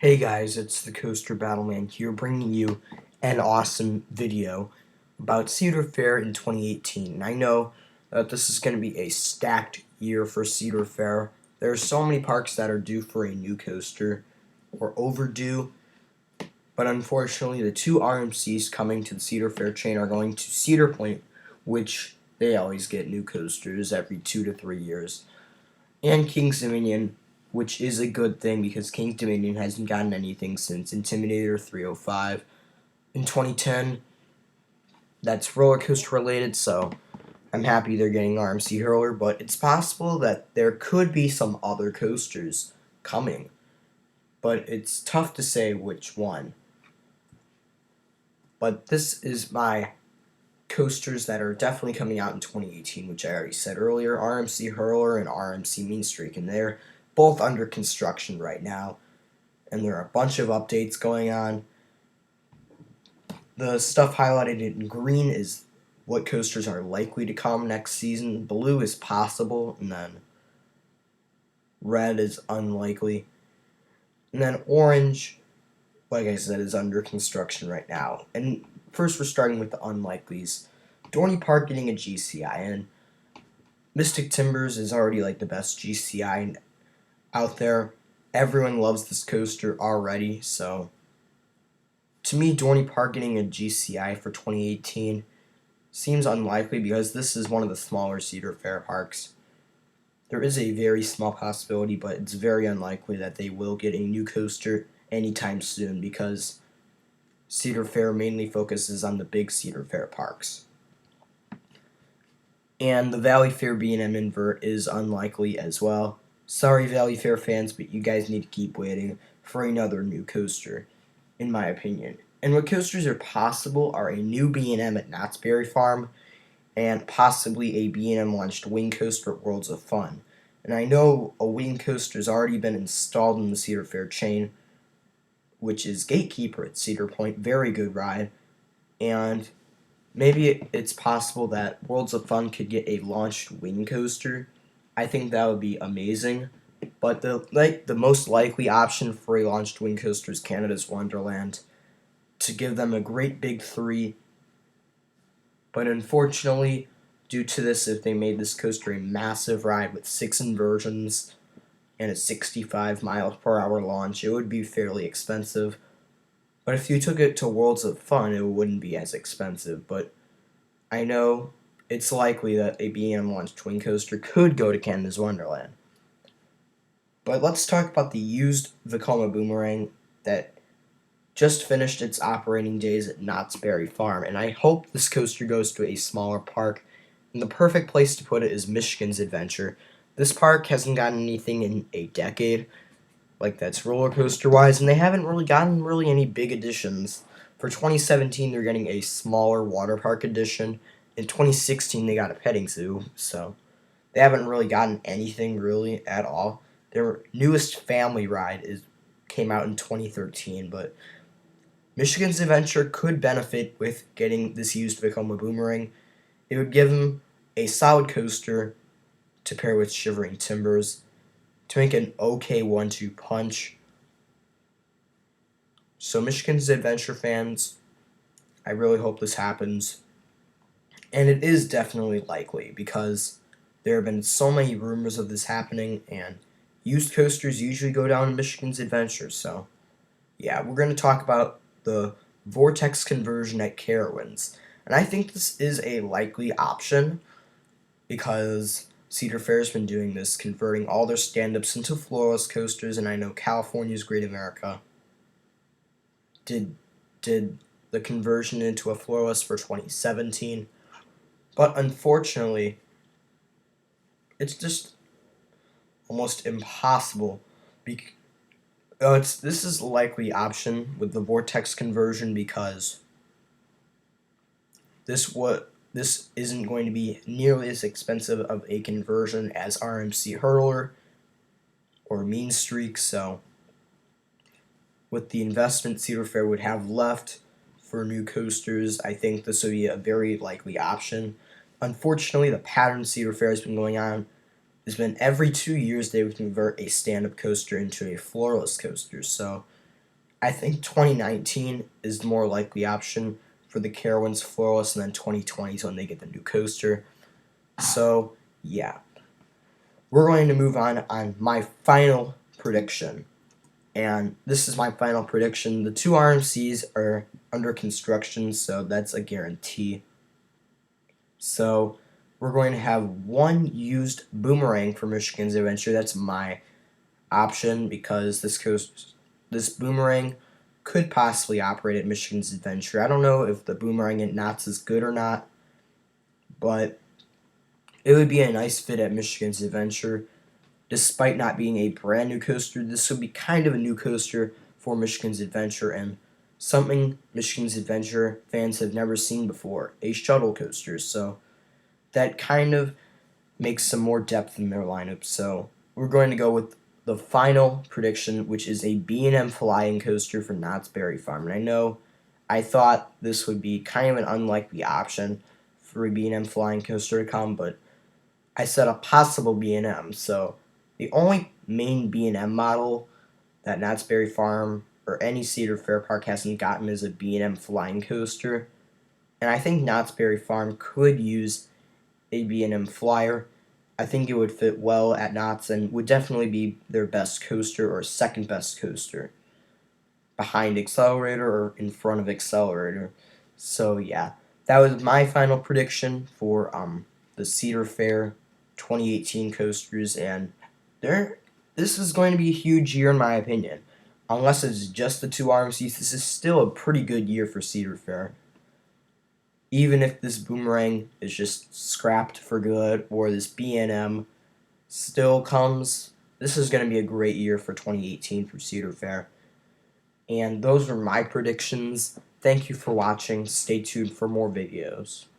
Hey guys, it's the Coaster Battleman here bringing you an awesome video about Cedar Fair in 2018. And I know that this is going to be a stacked year for Cedar Fair. There are so many parks that are due for a new coaster or overdue, but unfortunately the two RMCs coming to the Cedar Fair chain are going to Cedar Point, which they always get new coasters every 2 to 3 years, and King's Dominion, which is a good thing because King's Dominion hasn't gotten anything since Intimidator 305 in 2010. That's roller coaster related, so I'm happy they're getting RMC Hurler, but it's possible that there could be some other coasters coming, but it's tough to say which one. But this is my coasters that are definitely coming out in 2018, which I already said earlier, RMC Hurler and RMC Mean Streak, and they're both under construction right now, and there are a bunch of updates going on. The stuff highlighted in green is what coasters are likely to come next season. Blue is possible, and then red is unlikely. And then orange, like I said, is under construction right now. And first we're starting with the unlikelies. Dorney Park getting a GCI, and Mystic Timbers is already like the best GCI out there. Everyone loves this coaster already, so to me, Dorney Park getting a GCI for 2018 seems unlikely because this is one of the smaller Cedar Fair parks. There is a very small possibility, but it's very unlikely that they will get a new coaster anytime soon because Cedar Fair mainly focuses on the big Cedar Fair parks. And the Valley Fair B&M invert is unlikely as well. Sorry, Valley Fair fans, but you guys need to keep waiting for another new coaster, in my opinion. And what coasters are possible are a new B&M at Knott's Berry Farm and possibly a B&M launched wing coaster at Worlds of Fun. And I know a wing coaster has already been installed in the Cedar Fair chain, which is Gatekeeper at Cedar Point. Very good ride. And maybe it's possible that Worlds of Fun could get a launched wing coaster. I think that would be amazing. But the most likely option for a launched wing coaster is Canada's Wonderland, to give them a great big three. But unfortunately, due to this, if they made this coaster a massive ride with 6 inversions and a 65 miles per hour launch, it would be fairly expensive. But if you took it to Worlds of Fun, it wouldn't be as expensive. But I know it's likely that a B&M launched wing coaster could go to Canada's Wonderland. But let's talk about the used Vekoma Boomerang that just finished its operating days at Knott's Berry Farm, and I hope this coaster goes to a smaller park. And the perfect place to put it is Michigan's Adventure. This park hasn't gotten anything in a decade, like that's roller coaster wise, and they haven't really gotten any big additions. For 2017, they're getting a smaller water park addition. In 2016, they got a petting zoo, so they haven't really gotten anything really at all. Their newest family ride came out in 2013, but Michigan's Adventure could benefit with getting this used Vekoma Boomerang. It would give them a solid coaster to pair with Shivering Timbers to make an okay 1-2 punch. So Michigan's Adventure fans, I really hope this happens. And it is definitely likely because there have been so many rumors of this happening, and used coasters usually go down in Michigan's Adventure. So yeah, we're going to talk about the Vortex conversion at Carowinds. And I think this is a likely option because Cedar Fair's been doing this, converting all their stand-ups into floorless coasters, and I know California's Great America did the conversion into a floorless for 2017. But unfortunately, it's just almost impossible. This is a likely option with the Vortex conversion because this isn't going to be nearly as expensive of a conversion as RMC Hurler or Mean Streak. So with the investment Cedar Fair would have left for new coasters, I think this would be a very likely option. Unfortunately, the pattern Cedar Fair has been going on has been every 2 years they would convert a stand-up coaster into a floorless coaster. So I think 2019 is the more likely option for the Carowinds Flawless, and then 2020 is when they get the new coaster. So, yeah. We're going to move on my final prediction. And this is my final prediction. The two RMCs are under construction, so that's a guarantee. So, we're going to have one used boomerang for Michigan's Adventure. That's my option because this boomerang could possibly operate at Michigan's Adventure. I don't know if the boomerang at Knott's is good or not, but it would be a nice fit at Michigan's Adventure. Despite not being a brand new coaster, this would be kind of a new coaster for Michigan's Adventure and something Michigan's Adventure fans have never seen before, a shuttle coaster. So that kind of makes some more depth in their lineup. So we're going to go with the final prediction, which is a B&M flying coaster for Knott's Berry Farm. And I know I thought this would be kind of an unlikely option for a B&M flying coaster to come, but I said a possible B&M. So the only main B&M model that Knott's Berry Farm or any Cedar Fair park hasn't gotten is a B&M flying coaster. And I think Knott's Berry Farm could use a B&M flyer. I think it would fit well at Knott's and would definitely be their best coaster or second best coaster behind Accelerator or in front of Accelerator. So yeah, that was my final prediction for the Cedar Fair 2018 coasters, and this is going to be a huge year in my opinion. Unless it's just the two RMCs, this is still a pretty good year for Cedar Fair. Even if this boomerang is just scrapped for good or this B&M still comes, this is going to be a great year for 2018 for Cedar Fair. And those are my predictions. Thank you for watching. Stay tuned for more videos.